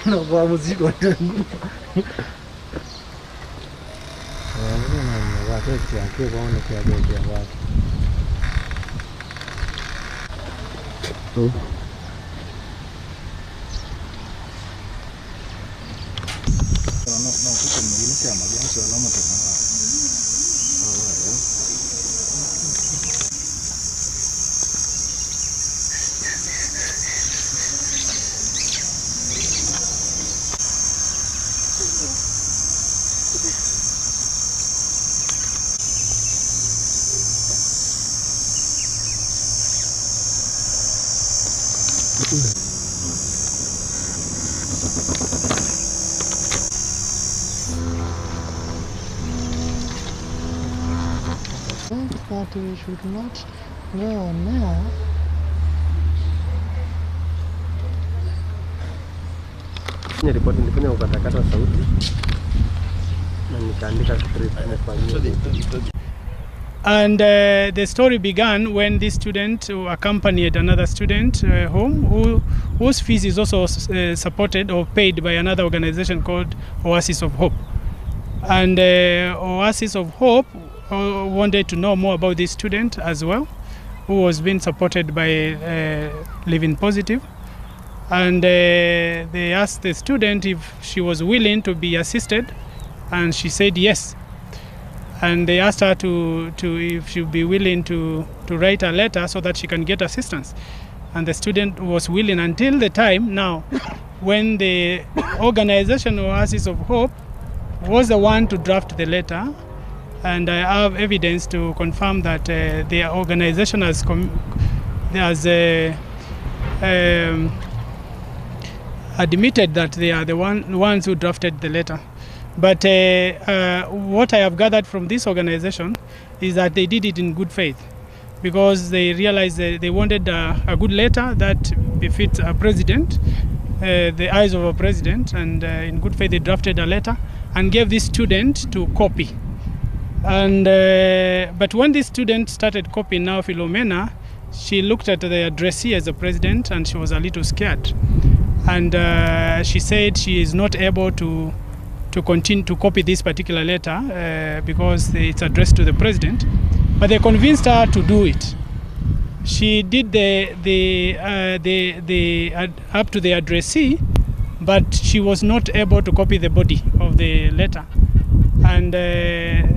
No vamos iko tangu. Watu wake waone kwa watu. That we should not go now. Ripoti nilifanya ukatakata sauti na nikaandika script nimefanyia. And the story began when this student accompanied another student home whose fees is also supported or paid by another organization called Oasis of Hope. And Oasis of Hope wanted to know more about this student as well, who was being supported by Living Positive. And they asked the student if she was willing to be assisted, and she said yes. And they asked her to if she would be willing to write a letter so that she can get assistance. And the student was willing until the time now when the organization Oasis of Hope was the one to draft the letter. And I have evidence to confirm that the organization has admitted that they are the ones who drafted the letter. But what I have gathered from this organization is that they did it in good faith, because they realized that they wanted a good letter that befits a president, the eyes of a president, and in good faith they drafted a letter and gave this student to copy. And but when this student started copying now Philomena, she looked at the addressee as a president and she was a little scared. And she said she is not able to continue to copy this particular letter because it's addressed to the president. But they convinced her to do it. She did the up to the addressee, but she was not able to copy the body of the letter. And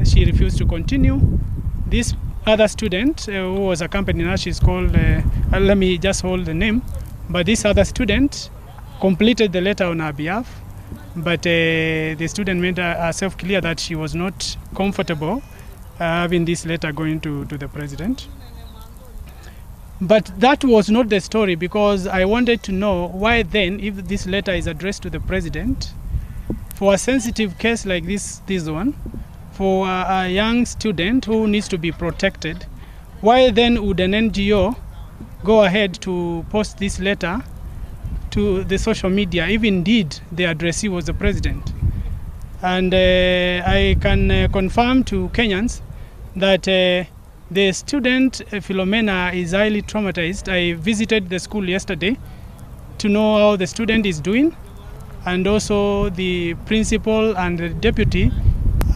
she refused to continue. This other student who was accompanying her, she's called, let me just hold the name, but this other student completed the letter on her behalf, but the student made herself clear that she was not comfortable having this letter going to the president. But that was not the story, because I wanted to know why then, if this letter is addressed to the president, for a sensitive case like this one, for a young student who needs to be protected, why then would an NGO go ahead to post this letter to the social media, if indeed the addressee was the president? And I can confirm to Kenyans that the student Philomena is highly traumatized. I visited the school yesterday to know how the student is doing, and also the principal and the deputy,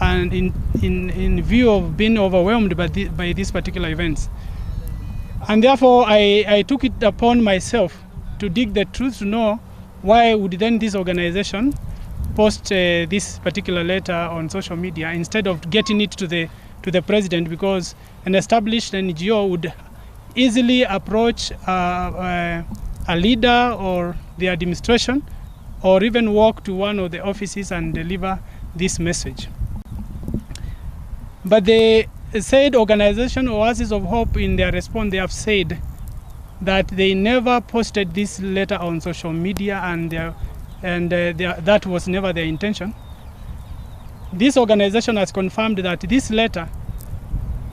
and in view of being overwhelmed by these particular events. And therefore I took it upon myself to dig the truth, to know why would then this organization post this particular letter on social media instead of getting it to the president, because an established NGO would easily approach a leader or the administration, or even walk to one of the offices and deliver this message. But the said organization Oasis of Hope, in their response, they have said that they never posted this letter on social media, and that was never their intention. This organization has confirmed that this letter,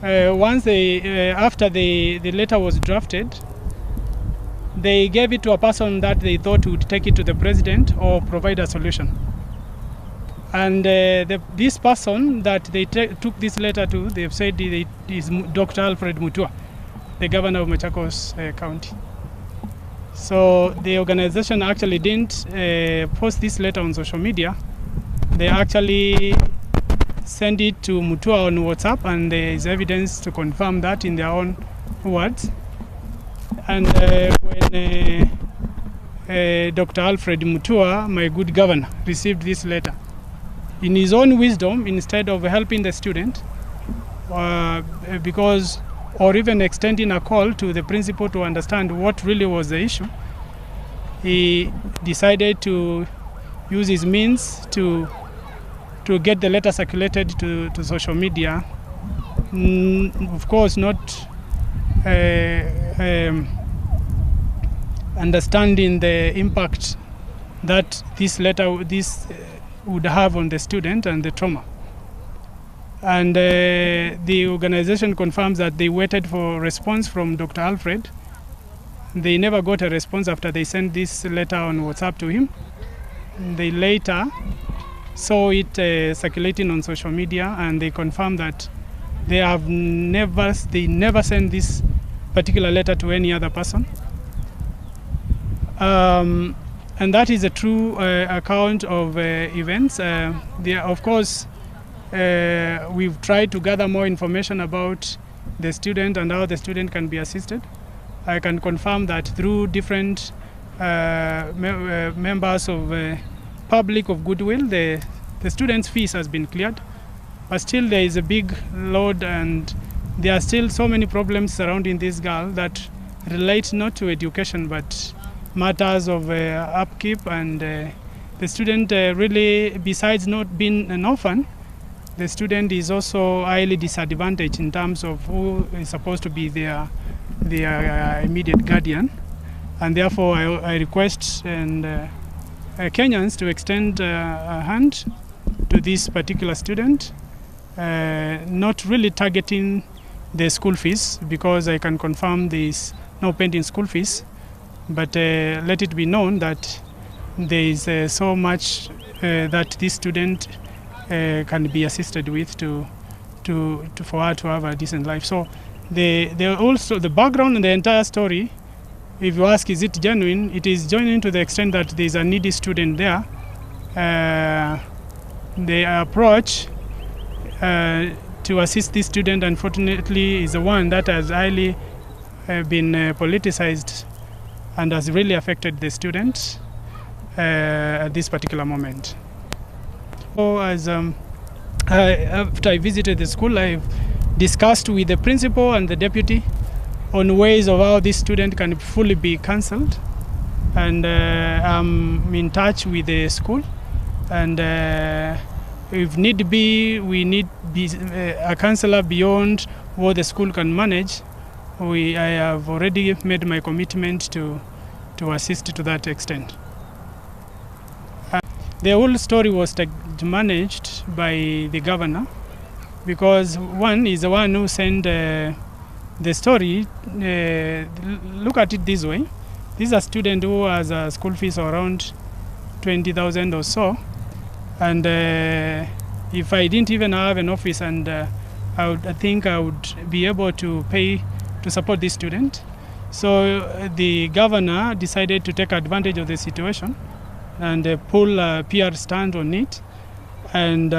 once after the letter was drafted, they gave it to a person that they thought would take it to the president or provide a solution. And this person that they took this letter to, they've said it is Dr. Alfred Mutua, the governor of Machakos County. So the organization actually didn't post this letter on social media. They actually sent it to Mutua on WhatsApp, and there is evidence to confirm that in their own words. And when Dr. Alfred Mutua, my good governor, received this letter, in his own wisdom, instead of helping the student, or even extending a call to the principal to understand what really was the issue, he decided to use his means to get the letter circulated to social media. Of course, not understanding the impact that this letter would have on the student and the trauma. And the organization confirms that they waited for a response from Dr. Alfred. They never got a response after they sent this letter on WhatsApp to him. They later saw it circulating on social media, and they confirmed that they never sent this particular letter to any other person. And that is a true account of events. Of course, we've tried to gather more information about the student and how the student can be assisted. I can confirm that through different members of public of goodwill, the student's fees has been cleared, but still there is a big load, and there are still so many problems surrounding this girl that relate not to education but matters of upkeep. And the student really, besides not being an orphan, the student is also highly disadvantaged in terms of who is supposed to be their immediate guardian. And therefore I request Kenyans to extend a hand to this particular student, not really targeting the school fees, because I can confirm there is no pending school fees, but let it be known that there is so much that this student can be assisted with for her to have a decent life. So the background and the entire story, if you ask is it genuine, it is genuine to the extent that there is a needy student there. The approach to assist this student, unfortunately, is the one that has highly been politicized and has really affected the student at this particular moment. So after I visited the school, I've discussed with the principal and the deputy on ways of how this student can fully be cancelled. And I'm in touch with the school, and if need be, we need a counsellor beyond what the school can manage. I have already made my commitment to assist to that extent. The whole story was managed by the governor, because one is the one who sent the story. Look at it this way. This is a student who has a school fees of around 20,000 or so. And if I didn't even have an office, and I think I would be able to pay to support this student. So the governor decided to take advantage of the situation and pull a PR stand on it, and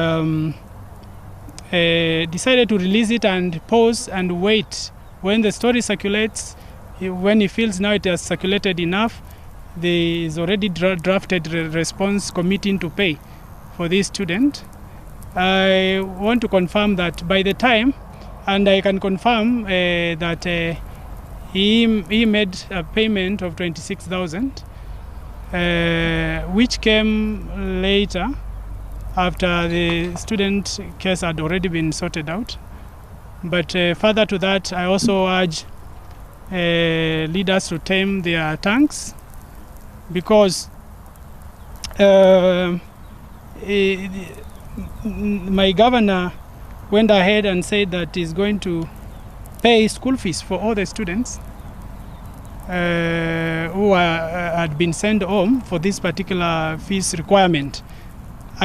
decided to release it and pause and wait. When the story circulates, when he feels now it has circulated enough, there is already drafted response committing to pay for this student. I want to confirm that by the time, and I can confirm that he made a payment of 26,000, which came later after the student case had already been sorted out. But further to that, I also urge leaders to tame their tongues, because my governor went ahead and said that he's going to pay school fees for all the students who had been sent home for this particular fees requirement.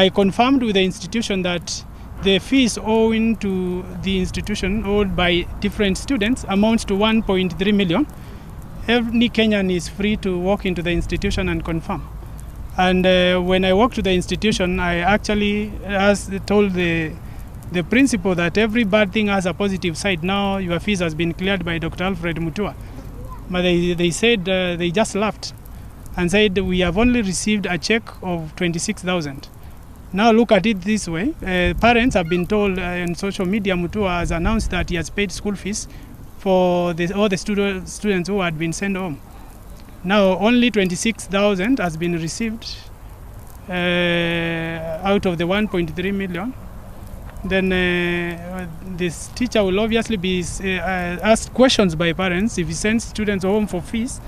I confirmed with the institution that the fees owing to the institution owed by different students amounts to 1.3 million. Every Kenyan is free to walk into the institution and confirm. And when I walked to the institution, I actually told the principal that every bad thing has a positive side. Now your fees has been cleared by Dr. Alfred Mutua. But they said, they just laughed and said, we have only received a check of 26,000. Now look at it this way. Parents have been told on social media, Mutua has announced that he has paid school fees for all the students who had been sent home. Now only 26,000 has been received out of the 1.3 million. Then this teacher will obviously be asked questions by parents. If he sends students home for fees,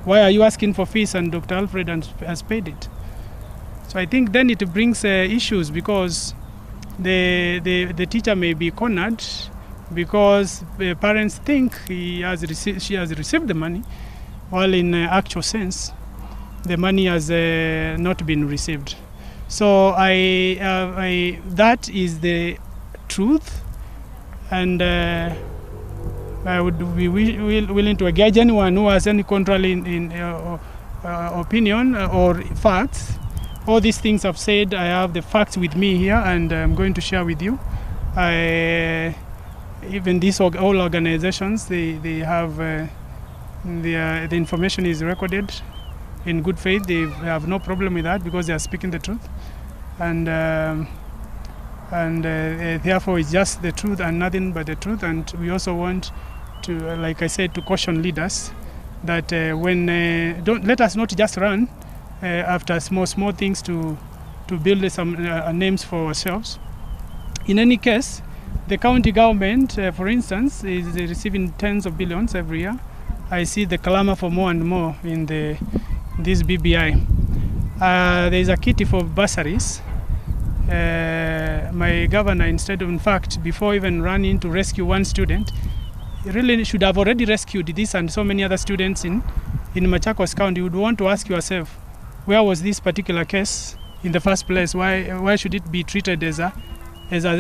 why are you asking for fees and Dr. Alfred has paid it? So I think then it brings issues, because the teacher may be cornered because parents think she has received the money, while in actual sense the money has not been received. So that is the truth, and I would be willing to engage anyone who has any contrary opinion or facts. All these things I've said, I have the facts with me here, and I'm going to share with you. Even these all organizations, they have the information is recorded in good faith. They have no problem with that, because they are speaking the truth, and therefore it's just the truth and nothing but the truth. And we also want to, like I said, to caution leaders that don't let us not just run after small things to build some names for ourselves. In any case, the county government, for instance, is receiving tens of billions every year. I see the clamor for more and more in this BBI. There is a kitty for bursaries. My governor, in fact, before even running to rescue one student, really should have already rescued this and so many other students in Machakos County. You would want to ask yourself, where was this particular case in the first place? Why should it be treated as a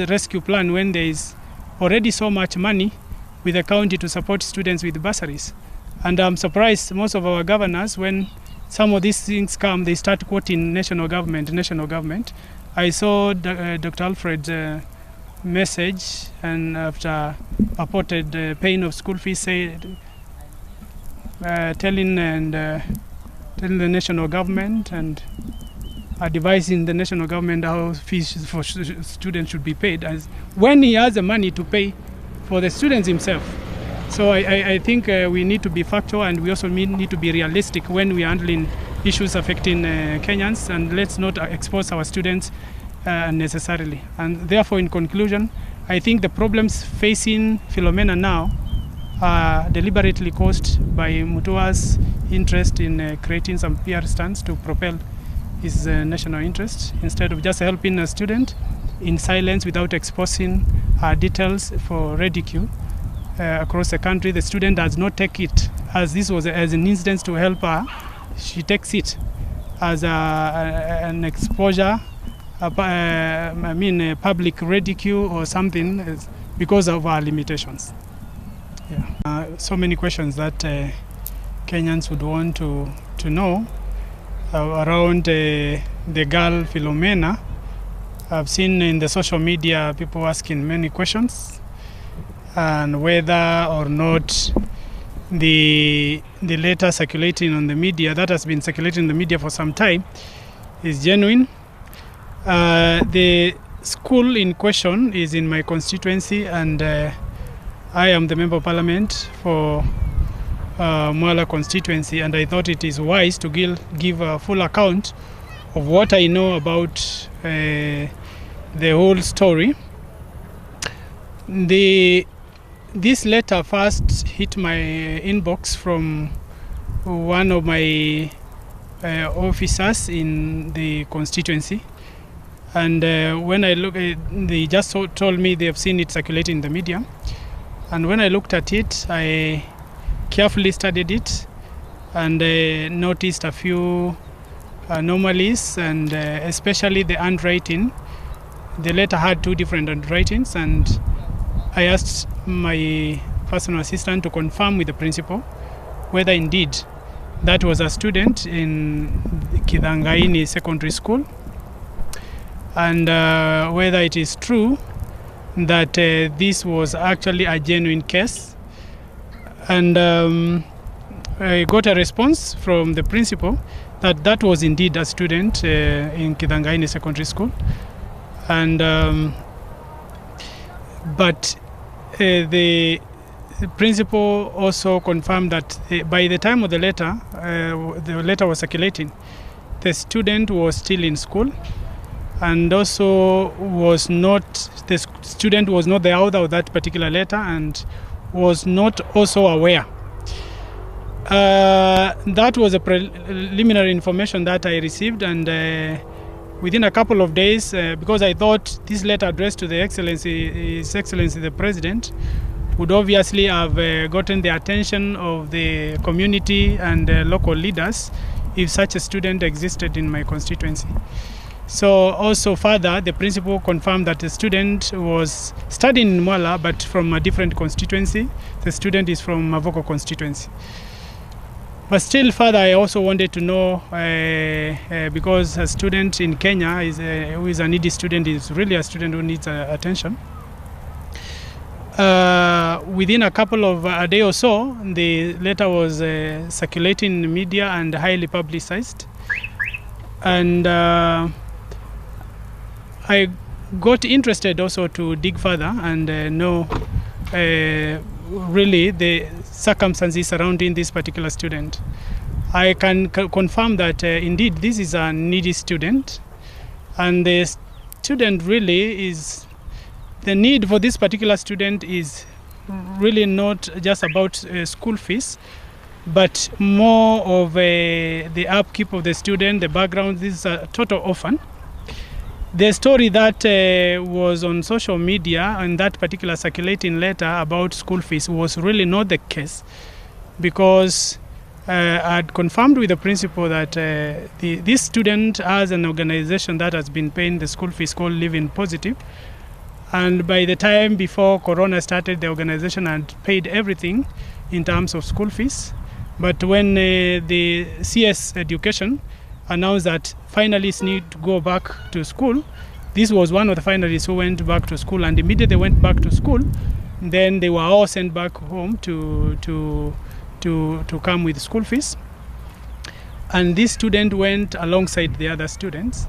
rescue plan when there is already so much money with the county to support students with bursaries? And I'm surprised most of our governors, when some of these things come, they start quoting national government. I saw Dr. Alfred's message, and after purported paying of school fees, telling the national government and advising the national government how fees for students should be paid, as when he has the money to pay for the students himself. So I think we need to be factual, and we also need to be realistic when we are handling issues affecting Kenyans, and let's not expose our students unnecessarily. And therefore, in conclusion, I think the problems facing Philomena now are deliberately caused by Mutua's interest in creating some PR stunts to propel his national interest, instead of just helping a student in silence without exposing her details for ridicule across the country. The student does not take it as this was as an incident to help her. She takes it as an exposure, public ridicule or something, because of our limitations. Yeah. So many questions that Kenyans would want to know around the girl Philomena. I've seen in the social media people asking many questions, and whether or not the letter circulating on the media, that has been circulating in the media for some time, is genuine. The school in question is in my constituency, and I am the Member of Parliament for Mwala constituency, and I thought it is wise to give a full account of what I know about the whole story. This letter first hit my inbox from one of my officers in the constituency, and when I look, they just told me they have seen it circulating in the media, and when I looked at it, I carefully studied it and noticed a few anomalies, and especially the handwriting. The letter had two different handwritings, and I asked my personal assistant to confirm with the principal whether indeed that was a student in Kithangaini Secondary School, and whether it is true that this was actually a genuine case. And I got a response from the principal that that was indeed a student in Kithangaini Secondary School. And but the principal also confirmed that by the time of the letter was circulating, the student was still in school, and also the student was not the author of that particular letter and was not also aware. That was a preliminary information that I received, and within a couple of days, because I thought this letter addressed to His Excellency the President would obviously have gotten the attention of the community and local leaders if such a student existed in my constituency. So also further, the principal confirmed that the student was studying in Mwala but from a different constituency. The student is from Mavoko constituency. But still further, I also wanted to know, because a student in Kenya who is a needy student is really a student who needs attention. Within a couple of a day or so, the letter was circulating in the media and highly publicized. And I got interested also to dig further and know really the circumstances surrounding this particular student. I can confirm that indeed this is a needy student, and the student really is, the need for this particular student is really not just about school fees, but more of the upkeep of the student, the background. This is a total orphan. The story that was on social media and that particular circulating letter about school fees was really not the case, because I'd confirmed with the principal that this student has an organization that has been paying the school fees called Living Positive. And by the time before Corona started, the organization had paid everything in terms of school fees. But when the CS Education announced that finalists need to go back to school, this was one of the finalists who went back to school, and immediately they went back to school, then they were all sent back home to come with school fees. And this student went alongside the other students.